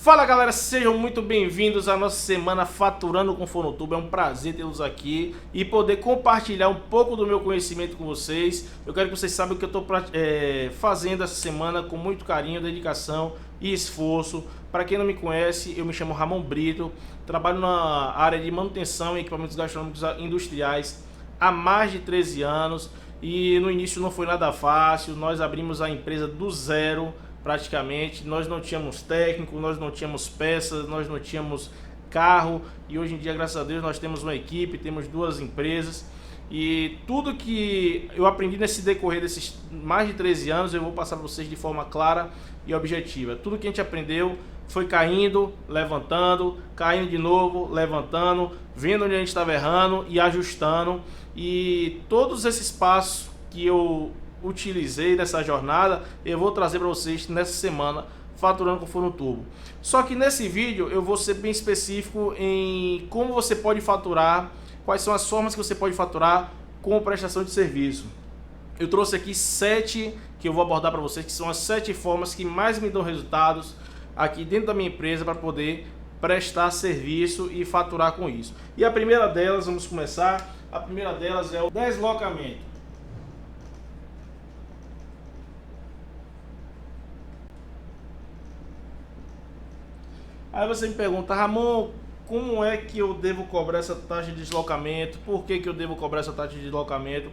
Fala galera, sejam muito bem-vindos à nossa semana Faturando com Fonotube. É um prazer tê-los aqui e poder compartilhar um pouco do meu conhecimento com vocês. Eu quero que vocês saibam que eu estou fazendo essa semana com muito carinho, dedicação e esforço. Para quem não me conhece, eu me chamo Ramon Brito, trabalho na área de manutenção e equipamentos gastronômicos industriais há mais de 13 anos e no início não foi nada fácil. Nós abrimos a empresa do zero praticamente, nós não tínhamos técnico, nós não tínhamos peças, nós não tínhamos carro e hoje em dia, graças a Deus, nós temos uma equipe, temos 2 empresas e tudo que eu aprendi nesse decorrer desses mais de 13 anos eu vou passar para vocês de forma clara e objetiva. Tudo que a gente aprendeu foi caindo, levantando, caindo de novo, levantando, vendo onde a gente estava errando e ajustando, e todos esses passos que eu utilizei nessa jornada eu vou trazer para vocês nessa semana Faturando com Fonotube. Só que nesse vídeo eu vou ser bem específico em como você pode faturar, quais são as formas que você pode faturar com prestação de serviço. Eu trouxe aqui 7 que eu vou abordar para vocês, que são as 7 formas que mais me dão resultados aqui dentro da minha empresa para poder prestar serviço e faturar com isso. E a primeira delas, vamos começar, a primeira delas é o deslocamento. Aí você me pergunta, Ramon, como é que eu devo cobrar essa taxa de deslocamento? Por que eu devo cobrar essa taxa de deslocamento?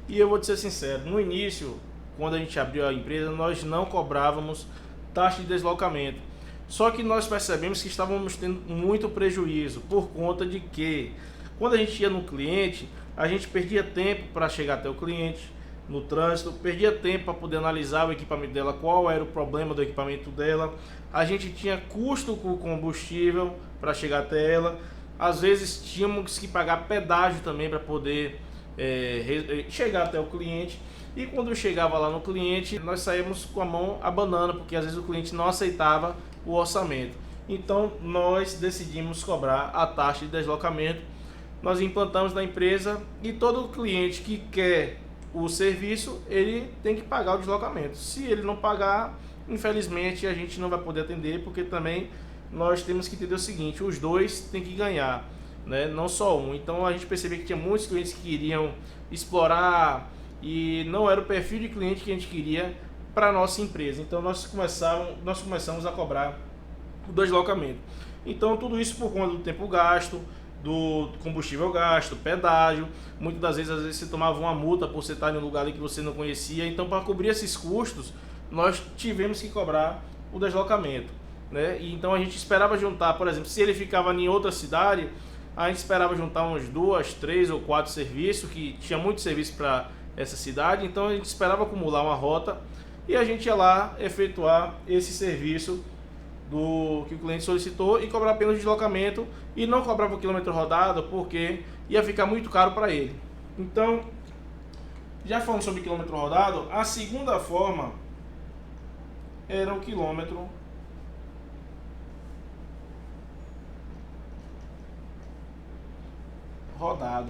E eu vou te ser sincero, no início, quando a gente abriu a empresa, nós não cobrávamos taxa de deslocamento. Só que nós percebemos que estávamos tendo muito prejuízo, por conta de que, quando a gente ia no cliente, a gente perdia tempo para chegar até o cliente, no trânsito, perdia tempo para poder analisar o equipamento dela, qual era o problema do equipamento dela. A gente tinha custo com combustível para chegar até ela. Às vezes tínhamos que pagar pedágio também para poder chegar até o cliente. E quando eu chegava lá no cliente, nós saímos com a mão abanando, porque às vezes o cliente não aceitava o orçamento. Então nós decidimos cobrar a taxa de deslocamento. Nós implantamos na empresa e todo cliente que quer o serviço, ele tem que pagar o deslocamento. Se ele não pagar, infelizmente a gente não vai poder atender, porque também nós temos que entender o seguinte, os dois têm que ganhar, né? Não só um. Então a gente percebeu que tinha muitos clientes que queriam explorar e não era o perfil de cliente que a gente queria para a nossa empresa. Então nós começamos a cobrar o deslocamento. Então tudo isso por conta do tempo gasto, do combustível gasto, pedágio. Muitas das vezes, às vezes você tomava uma multa por você estar em um lugar ali que você não conhecia. Então, para cobrir esses custos, nós tivemos que cobrar o deslocamento, né? E então a gente esperava juntar, por exemplo, se ele ficava em outra cidade, a gente esperava juntar uns 2, 3 ou 4 serviços, que tinha muito serviço para essa cidade. Então a gente esperava acumular uma rota e a gente ia lá efetuar esse serviço do que o cliente solicitou e cobrar apenas o deslocamento e não cobrava o quilômetro rodado, porque ia ficar muito caro para ele. Então, já falando sobre quilômetro rodado, a segunda forma era o quilômetro rodado.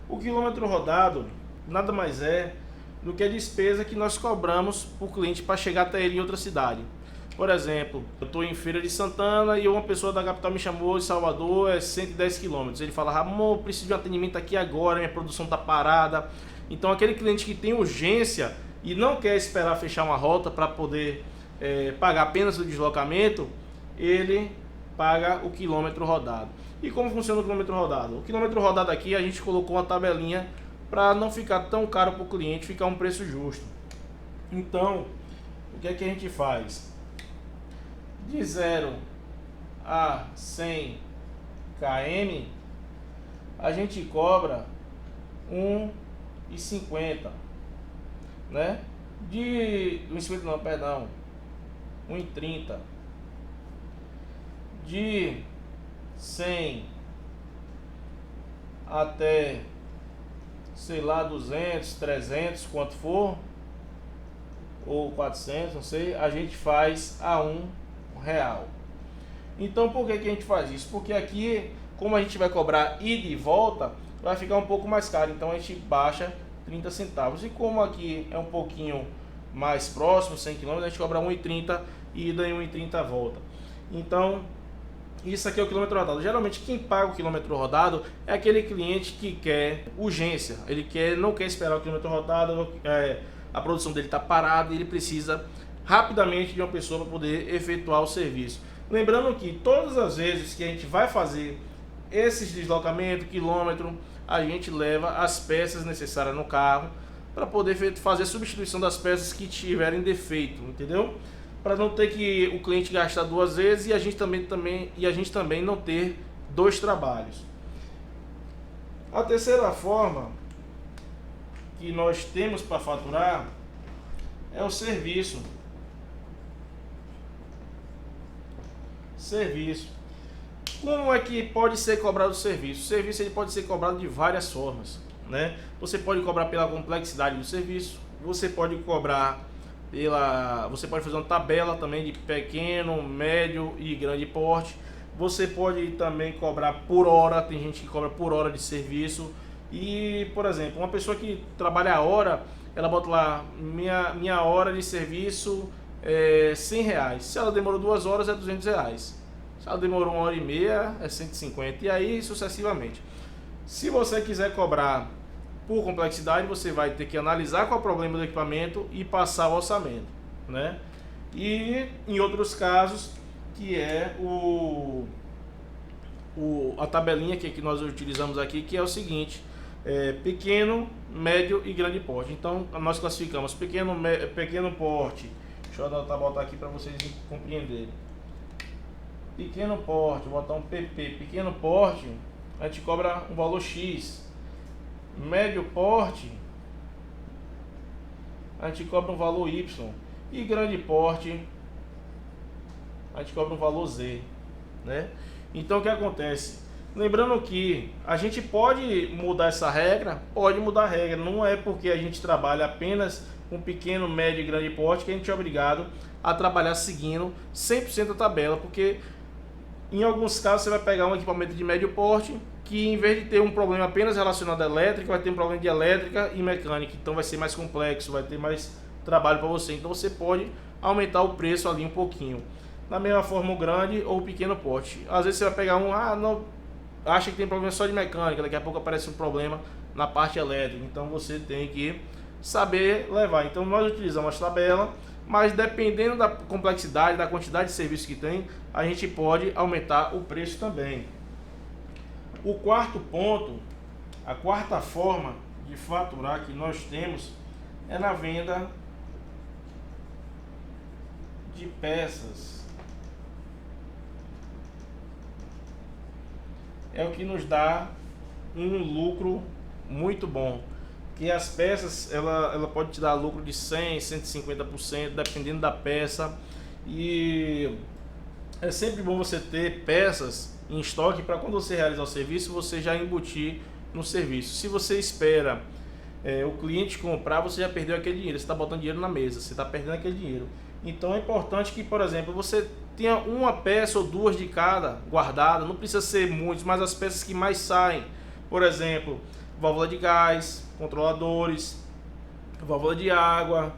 O quilômetro rodado nada mais é do que a despesa que nós cobramos para o cliente para chegar até ele em outra cidade. Por exemplo, eu estou em Feira de Santana e uma pessoa da capital me chamou de Salvador, é 110 km. Ele fala, Ramon, eu preciso de um atendimento aqui agora, minha produção está parada. Então aquele cliente que tem urgência e não quer esperar fechar uma rota para poder pagar apenas o deslocamento, ele paga o quilômetro rodado. E como funciona o quilômetro rodado? O quilômetro rodado aqui a gente colocou uma tabelinha para não ficar tão caro para o cliente, ficar um preço justo. Então, o que é que a gente faz? De 0 a 100 km, a gente cobra 1,50, né? De 1,50 não, perdão, 1,30. De 100 até, sei lá, 200, 300, quanto for, ou 400, não sei, a gente faz a R$1. Então por que a gente faz isso? Porque aqui, como a gente vai cobrar ida e volta, vai ficar um pouco mais caro, então a gente baixa 30 centavos. E como aqui é um pouquinho mais próximo, 100 km, a gente cobra 1,30 ida e 1,30 volta. Então, isso aqui é o quilômetro rodado. Geralmente quem paga o quilômetro rodado é aquele cliente que quer urgência, não quer esperar o quilômetro rodado, a produção dele está parada e ele precisa rapidamente de uma pessoa para poder efetuar o serviço. Lembrando que todas as vezes que a gente vai fazer esses deslocamentos, quilômetro, a gente leva as peças necessárias no carro para poder fazer a substituição das peças que tiverem defeito, entendeu? Para não ter que o cliente gastar duas vezes e a gente também não ter dois trabalhos. A terceira forma que nós temos para faturar é o serviço. Como é que pode ser cobrado o serviço? O serviço ele pode ser cobrado de várias formas, né? Você pode cobrar pela complexidade do serviço, você pode cobrar você pode fazer uma tabela também de pequeno, médio e grande porte. Você pode também cobrar por hora, tem gente que cobra por hora de serviço. E, por exemplo, uma pessoa que trabalha a hora, ela bota lá, minha hora de serviço é R$100. Se ela demorou 2 horas é R$200. Se ela demorou 1h30 é 150 e aí sucessivamente. Se você quiser cobrar por complexidade, você vai ter que analisar qual é o problema do equipamento e passar o orçamento, né? E em outros casos, que é a tabelinha que nós utilizamos aqui, que é o seguinte: pequeno, médio e grande porte. Então nós classificamos pequeno porte. Deixa eu botar aqui para vocês compreenderem. Pequeno porte, vou botar um PP. Pequeno porte, a gente cobra um valor X. Médio porte, a gente cobra um valor Y. E grande porte, a gente cobra um valor Z, né? Então o que acontece? Lembrando que a gente pode mudar essa regra, pode mudar a regra. Não é porque a gente trabalha apenas com pequeno, médio e grande porte que a gente é obrigado a trabalhar seguindo 100% a tabela, porque em alguns casos você vai pegar um equipamento de médio porte que, em vez de ter um problema apenas relacionado à elétrica, vai ter um problema de elétrica e mecânica. Então vai ser mais complexo, vai ter mais trabalho para você. Então você pode aumentar o preço ali um pouquinho. Da mesma forma o grande ou o pequeno porte. Às vezes você vai pegar não acha que tem problema só de mecânica, daqui a pouco aparece um problema na parte elétrica. Então você tem que saber levar. Então nós utilizamos a tabela, mas dependendo da complexidade, da quantidade de serviço que tem, a gente pode aumentar o preço também. O quarto ponto, a quarta forma de faturar que nós temos é na venda de peças. É o que nos dá um lucro muito bom. Que as peças, ela pode te dar lucro de 100%, 150%, dependendo da peça. E é sempre bom você ter peças em estoque para quando você realizar o serviço, você já embutir no serviço. Se você espera o cliente comprar, você já perdeu aquele dinheiro, você está botando dinheiro na mesa, você está perdendo aquele dinheiro. Então é importante que, por exemplo, você tenha uma peça ou duas de cada guardada, não precisa ser muitos, mas as peças que mais saem. Por exemplo, válvula de gás, controladores, válvula de água,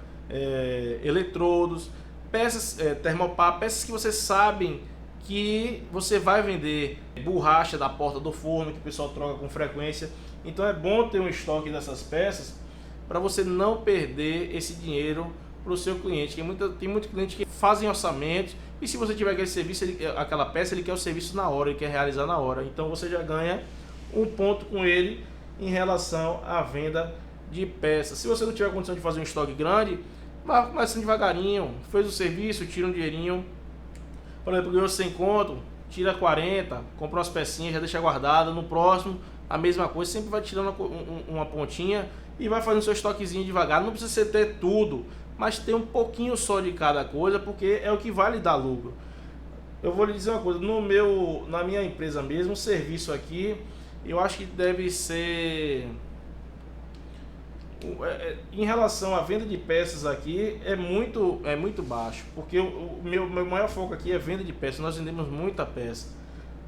eletrodos, peças, termopar, peças que você sabe que você vai vender, borracha da porta do forno que o pessoal troca com frequência. Então é bom ter um estoque dessas peças para você não perder esse dinheiro para o seu cliente. Tem muito cliente que fazem orçamentos e se você tiver aquele serviço, aquela peça, ele quer o serviço na hora, ele quer realizar na hora. Então você já ganha um ponto com ele em relação à venda de peças. Se você não tiver condição de fazer um estoque grande, vai começando devagarinho, fez o serviço, tira um dinheirinho. Por exemplo, ganhou 100 conto, tira 40, compra umas pecinhas, já deixa guardada. No próximo, a mesma coisa, sempre vai tirando uma pontinha e vai fazendo seu estoquezinho devagar. Não precisa você ter tudo, mas ter um pouquinho só de cada coisa, porque é o que vai lhe dar lucro. Eu vou lhe dizer uma coisa, na minha empresa mesmo, o serviço aqui, eu acho que deve ser... Em relação à venda de peças aqui, é muito baixo, porque o meu maior foco aqui é venda de peças. Nós vendemos muita peça,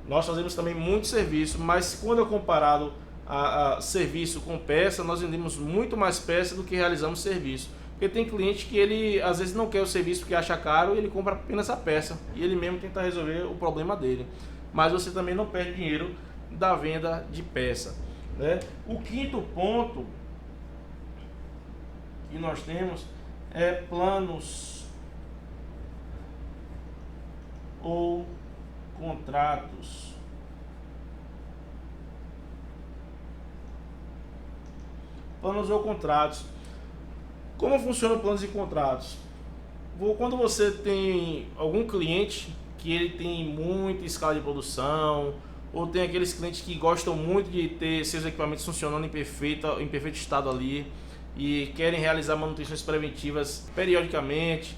nós fazemos também muito serviço, mas quando eu comparado a serviço com peça, nós vendemos muito mais peça do que realizamos serviço, Porque tem cliente que ele às vezes não quer o serviço porque acha caro e ele compra apenas a peça e ele mesmo tenta resolver o problema dele. Mas você também não perde dinheiro da venda de peça, né? O quinto ponto que nós temos é planos ou contratos. Planos ou contratos. Como funcionam planos e contratos? Quando você tem algum cliente que ele tem muita escala de produção, ou tem aqueles clientes que gostam muito de ter seus equipamentos funcionando em perfeito estado ali e querem realizar manutenções preventivas periodicamente,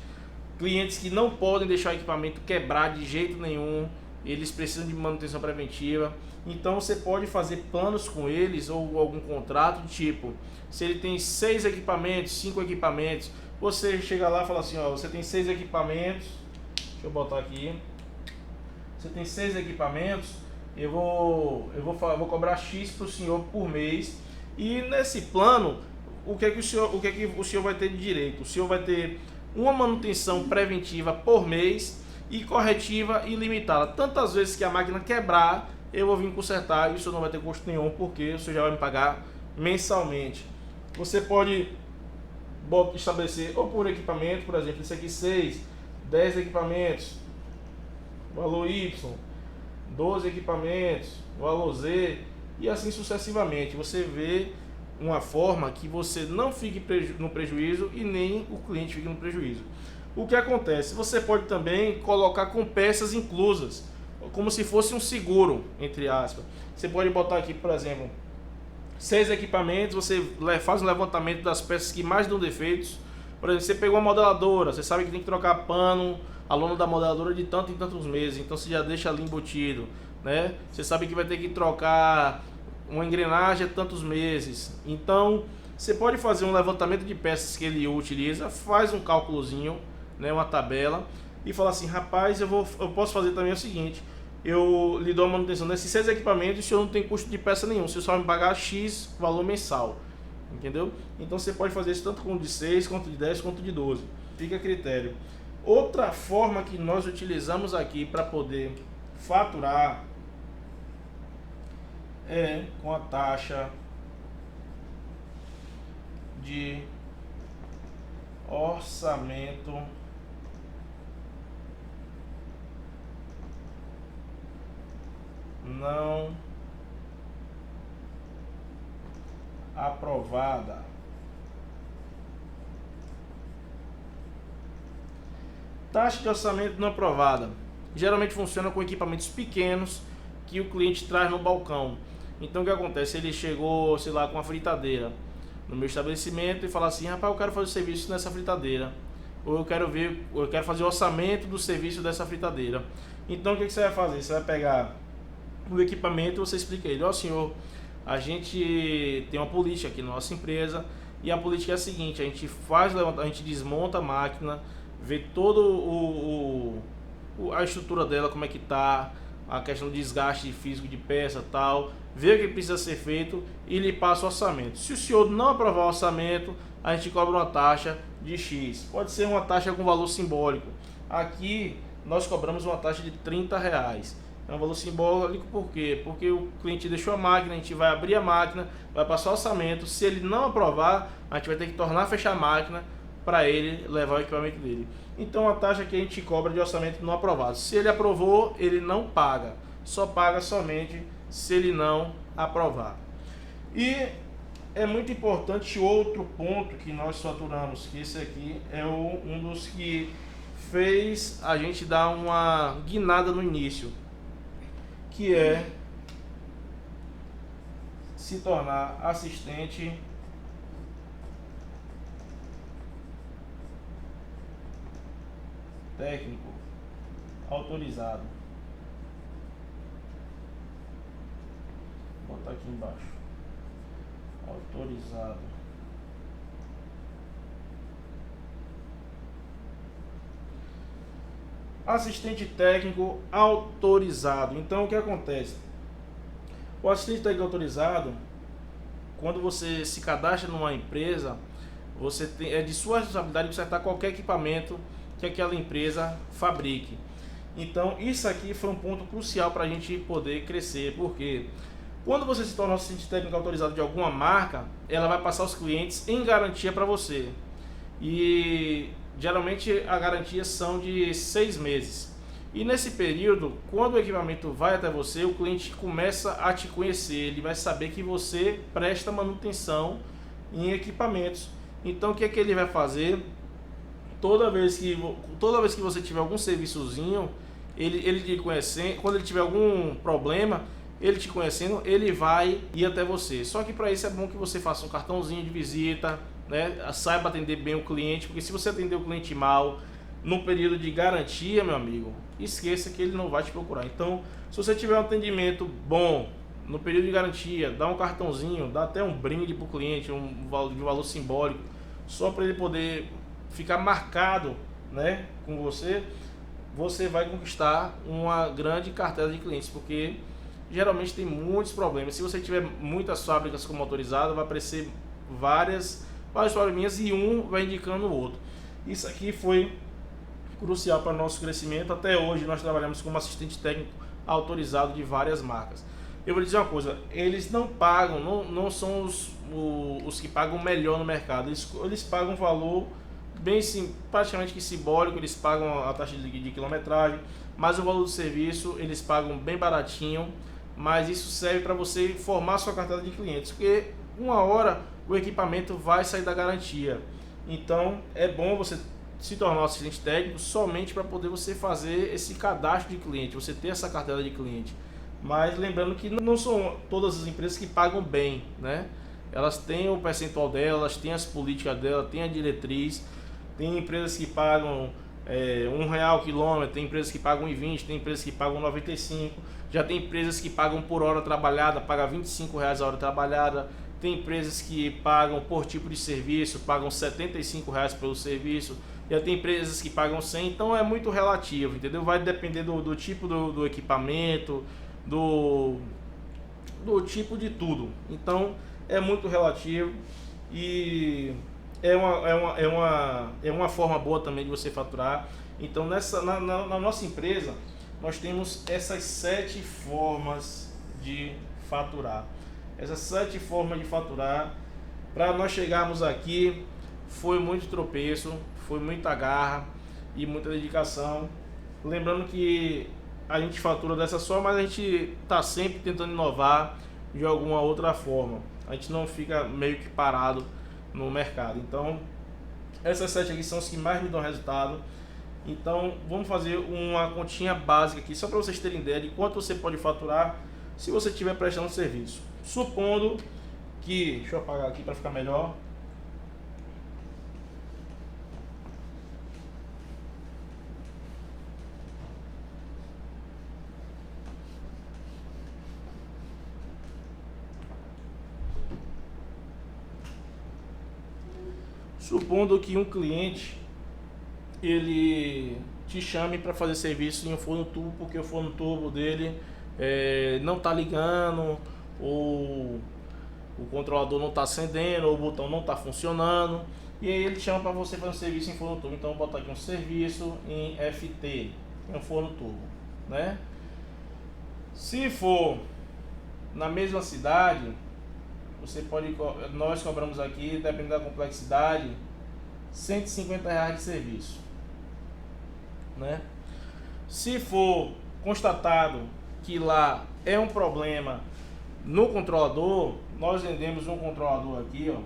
clientes que não podem deixar o equipamento quebrar de jeito nenhum, eles precisam de manutenção preventiva. Então você pode fazer planos com eles ou algum contrato de tipo, se ele tem 6 equipamentos, 5 equipamentos, você chega lá e fala assim, ó, você tem 6 equipamentos, deixa eu botar aqui, você tem 6 equipamentos, eu vou cobrar X para o senhor por mês, e nesse plano, o que é que o senhor vai ter de direito? O senhor vai ter uma manutenção preventiva por mês e corretiva ilimitada. Tantas vezes que a máquina quebrar, eu vou vir consertar e o senhor não vai ter custo nenhum, porque o senhor já vai me pagar mensalmente. Você pode estabelecer ou por equipamento, por exemplo, esse aqui 6, 10 equipamentos, valor Y, 12 equipamentos, valor Z, e assim sucessivamente. Você vê uma forma que você não fique no prejuízo e nem o cliente fique no prejuízo. O que acontece? Você pode também colocar com peças inclusas, como se fosse um seguro, entre aspas. Você pode botar aqui, por exemplo, 6 equipamentos, você faz um levantamento das peças que mais dão defeitos. Por exemplo, você pegou uma modeladora, você sabe que tem que trocar pano, a lona da modeladora de tanto em tantos meses, então você já deixa ali embutido, né? Você sabe que vai ter que trocar uma engrenagem a tantos meses. Então, você pode fazer um levantamento de peças que ele utiliza, faz um cálculozinho, né, uma tabela, e fala assim, rapaz, eu posso fazer também o seguinte, eu lhe dou a manutenção desses 6 equipamentos e o senhor não tem custo de peça nenhum, o senhor só vai me pagar X valor mensal, entendeu? Então você pode fazer isso tanto com de 6, quanto de 10, quanto de 12, fica a critério. Outra forma que nós utilizamos aqui para poder faturar é com a taxa de orçamento não aprovada. Taxa de orçamento não aprovada geralmente funciona com equipamentos pequenos que o cliente traz no balcão. Então o que acontece? Ele chegou, sei lá, com uma fritadeira no meu estabelecimento e fala assim, rapaz, eu quero fazer serviço nessa fritadeira, ou eu quero fazer o orçamento do serviço dessa fritadeira. Então o que você vai fazer? Você vai pegar o equipamento e você explica a ele, ó senhor, a gente tem uma política aqui na nossa empresa e a política é a seguinte, a gente desmonta a máquina, vê todo a estrutura dela, como é que tá, a questão do desgaste físico de peça e tal, vê o que precisa ser feito e lhe passa o orçamento. Se o senhor não aprovar o orçamento, a gente cobra uma taxa de X. Pode ser uma taxa com valor simbólico. Aqui nós cobramos uma taxa de R$30. É um valor simbólico por quê? Porque o cliente deixou a máquina, a gente vai abrir a máquina, vai passar o orçamento. Se ele não aprovar, a gente vai ter que tornar a fechar a máquina para ele levar o equipamento dele. Então a taxa que a gente cobra de orçamento não aprovado. Se ele aprovou, ele não paga. Só paga somente se ele não aprovar. E é muito importante outro ponto que nós faturamos, que esse aqui é um dos que fez a gente dar uma guinada no início, que é se tornar assistente técnico autorizado. Vou botar aqui embaixo. Autorizado. Assistente técnico autorizado. Então o que acontece? O assistente técnico autorizado, quando você se cadastra numa empresa, é de sua responsabilidade consertar qualquer equipamento que aquela empresa fabrique. Então isso aqui foi um ponto crucial para a gente poder crescer, porque quando você se torna assistente técnico autorizado de alguma marca, ela vai passar os clientes em garantia para você. E geralmente a garantia são de 6 meses. E nesse período, quando o equipamento vai até você, o cliente começa a te conhecer, ele vai saber que você presta manutenção em equipamentos. Então o que é que ele vai fazer? Toda vez que você tiver algum serviçozinho, ele te conhecendo, quando ele tiver algum problema, ele te conhecendo, ele vai ir até você. Só que para isso é bom que você faça um cartãozinho de visita, né? Saiba atender bem o cliente, porque se você atender o cliente mal no período de garantia, meu amigo, esqueça que ele não vai te procurar. Então, se você tiver um atendimento bom no período de garantia, dá um cartãozinho, dá até um brinde para o cliente, um valor simbólico, só para ele poder ficar marcado, né, com você, você vai conquistar uma grande cartela de clientes, porque geralmente tem muitos problemas. Se você tiver muitas fábricas como autorizado, vai aparecer vários probleminhas e um vai indicando o outro. Isso aqui foi crucial para o nosso crescimento. Até hoje nós trabalhamos como assistente técnico autorizado de várias marcas. Eu vou dizer uma coisa, eles não pagam, não são os que pagam melhor no mercado, eles pagam um valor bem praticamente que simbólico, eles pagam a taxa de quilometragem, mas o valor do serviço eles pagam bem baratinho, mas isso serve para você formar sua carteira de clientes, porque uma hora o equipamento vai sair da garantia. Então é bom você se tornar um assistente técnico somente para poder você fazer esse cadastro de cliente, você ter essa carteira de cliente. Mas lembrando que não são todas as empresas que pagam bem, né? Elas têm o percentual delas, têm as políticas delas, têm a diretriz. Tem empresas que pagam R$1 o quilômetro, tem empresas que pagam R$1,20, tem empresas que pagam R$95, já tem empresas que pagam por hora trabalhada, paga R$25 a hora trabalhada, tem empresas que pagam por tipo de serviço, pagam R$75 pelo serviço, já tem empresas que pagam 100, então é muito relativo, entendeu? Vai depender do tipo do equipamento, do tipo de tudo, então é muito relativo e é uma forma boa também de você faturar. Então na nossa empresa nós temos essas 7 formas de faturar. Essas 7 formas de faturar, para nós chegarmos aqui, foi muito tropeço, foi muita garra e muita dedicação. Lembrando que a gente fatura dessa forma, mas a gente está sempre tentando inovar de alguma outra forma. A gente não fica meio que parado no mercado. Então essas 7 aqui são as que mais me dão resultado. Então vamos fazer uma continha básica aqui, só para vocês terem ideia de quanto você pode faturar se você estiver prestando serviço. Supondo que, deixa eu apagar aqui para ficar melhor. Supondo que um cliente ele te chame para fazer serviço em um forno turbo, porque o forno turbo dele não está ligando, ou o controlador não está acendendo, ou o botão não está funcionando, e aí ele chama para você fazer um serviço em forno turbo. Então eu vou botar aqui um serviço em FT, em um forno turbo, né? Se for na mesma cidade, nós cobramos aqui, dependendo da complexidade, R$150 de serviço, né? Se for constatado que lá é um problema no controlador, nós vendemos um controlador aqui, ó.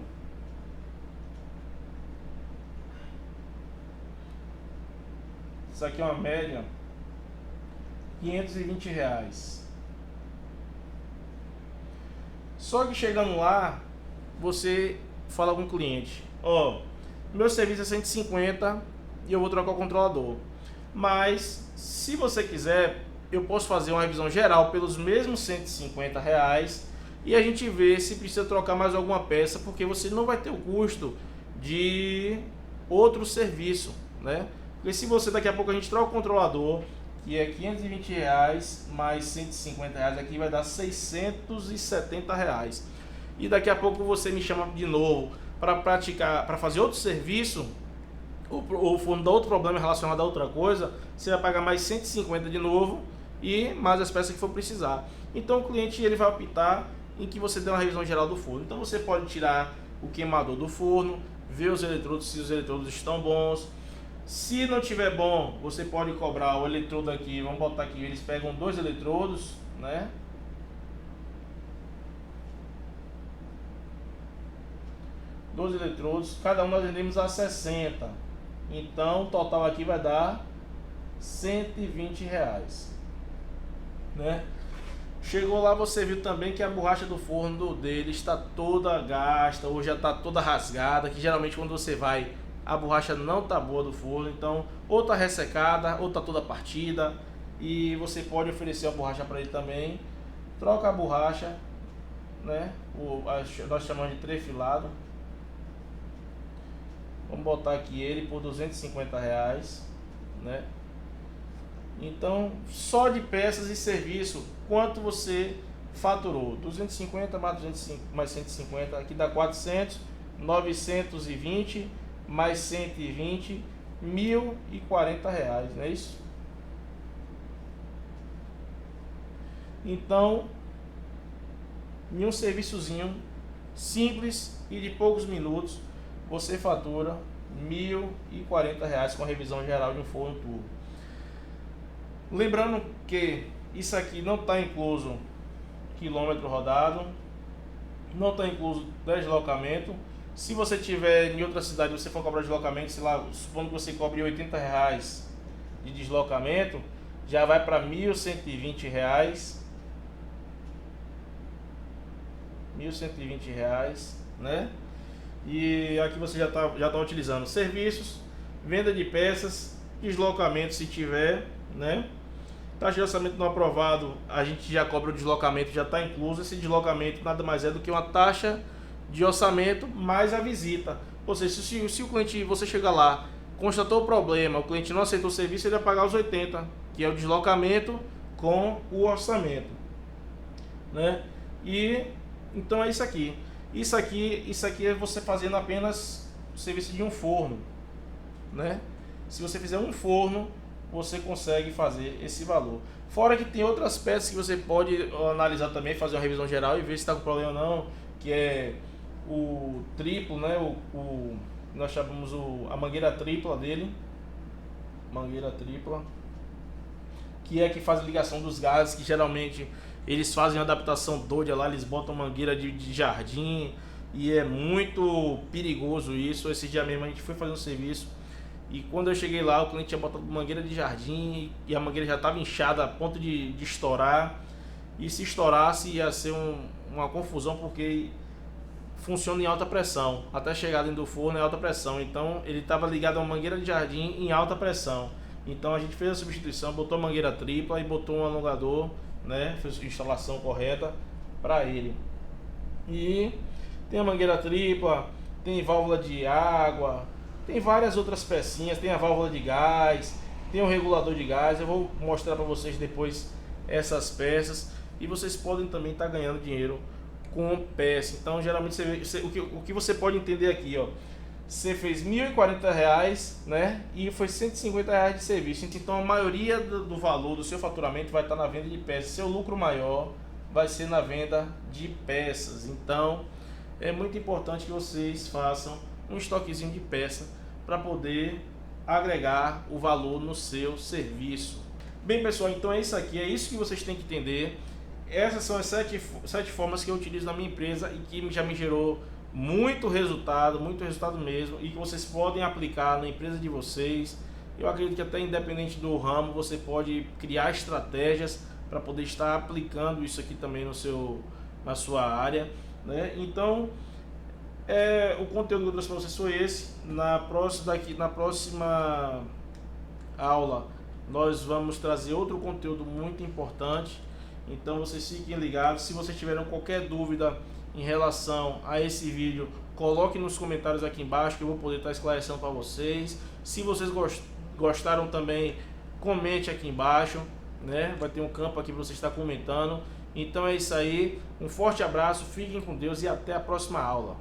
Isso aqui é uma média, R$520. Só que chegando lá, você fala com o cliente: ó, meu serviço é 150 e eu vou trocar o controlador, mas se você quiser, eu posso fazer uma revisão geral pelos mesmos R$150 e a gente vê se precisa trocar mais alguma peça, porque você não vai ter o custo de outro serviço, né? Porque se você, daqui a pouco a gente troca o controlador, que é R$520 mais R$150, aqui vai dar R$670. E daqui a pouco você me chama de novo: para praticar, para fazer outro serviço, o forno dá outro problema relacionado a outra coisa, você vai pagar mais 150 de novo e mais as peças que for precisar. Então o cliente ele vai optar em que você dê uma revisão geral do forno. Então você pode tirar o queimador do forno, ver os eletrodos, se os eletrodos estão bons. Se não tiver bom, você pode cobrar o eletrodo aqui, vamos botar aqui, eles pegam 2 eletrodos, né? Dois eletrodos, cada um nós vendemos a 60. Então o total aqui vai dar R$120, né? Chegou lá, você viu também que a borracha do forno dele está toda gasta ou já está toda rasgada, que geralmente quando você vai, a borracha não tá boa do forno, então ou tá ressecada ou tá toda partida, e você pode oferecer a borracha para ele também. Troca a borracha, né? Nós chamamos de trefilado. Vamos botar aqui ele por R$250, né? Então, só de peças e serviço, quanto você faturou? 250 mais 205 mais 150, aqui dá 400, 920 mais 120, R$1.040, não é isso? Então, em um serviçozinho simples e de poucos minutos, você fatura R$1.040 com a revisão geral de um forno turbo. Lembrando que isso aqui não está incluso quilômetro rodado, não está incluso deslocamento. Se você tiver em outra cidade, você for cobrar deslocamento, sei lá, supondo que você cobre R$80 de deslocamento, já vai para R$1.120, R$1.120, né? E aqui você já tá utilizando serviços, venda de peças, deslocamento se tiver, né? Taxa de orçamento não aprovado, a gente já cobra o deslocamento, já está incluso. Esse deslocamento nada mais é do que uma taxa de orçamento mais a visita. Ou seja, se o cliente, você chegar lá, constatou o problema, o cliente não aceitou o serviço, ele vai pagar os 80, que é o deslocamento com o orçamento, né? E então é isso aqui. Isso aqui é você fazendo apenas o serviço de um forno, né? Se você fizer um forno, você consegue fazer esse valor. Fora que tem outras peças que você pode analisar também, fazer uma revisão geral e ver se está com problema ou não, que é o triplo, né? Nós chamamos a mangueira tripla dele, mangueira tripla, que é que faz a ligação dos gases, que geralmente eles fazem uma adaptação doida lá, eles botam mangueira de jardim e é muito perigoso isso. Esse dia mesmo a gente foi fazer um serviço e quando eu cheguei lá, o cliente tinha botado mangueira de jardim e a mangueira já estava inchada a ponto de estourar. E se estourasse ia ser uma confusão, porque funciona em alta pressão. Até chegar dentro do forno é alta pressão. Então ele estava ligado a uma mangueira de jardim em alta pressão. Então a gente fez a substituição, botou mangueira tripla e botou um alongador, né? Fez a instalação correta para ele. E tem a mangueira tripla, tem válvula de água, tem várias outras pecinhas, tem a válvula de gás, tem o regulador de gás. Eu vou mostrar para vocês depois essas peças e vocês podem também estar ganhando dinheiro com peça. Então geralmente o que você pode entender aqui, ó, você fez R$1.040, né? E foi R$150 de serviço. Então a maioria do valor do seu faturamento vai estar na venda de peças. Seu lucro maior vai ser na venda de peças. Então é muito importante que vocês façam um estoquezinho de peça para poder agregar o valor no seu serviço. Bem, pessoal, então é isso aqui, é isso que vocês têm que entender. Essas são as sete formas que eu utilizo na minha empresa e que já me gerou muito resultado mesmo, e que vocês podem aplicar na empresa de vocês. Eu acredito que até independente do ramo, você pode criar estratégias para poder estar aplicando isso aqui também na sua área, né? Então, o conteúdo que eu trouxe para vocês foi esse. Na próxima aula nós vamos trazer outro conteúdo muito importante. Então vocês fiquem ligados. Se vocês tiverem qualquer dúvida em relação a esse vídeo, coloque nos comentários aqui embaixo que eu vou poder estar esclarecendo para vocês. Se vocês gostaram também, comente aqui embaixo, né? Vai ter um campo aqui para você estar comentando. Então é isso aí. Um forte abraço, fiquem com Deus e até a próxima aula.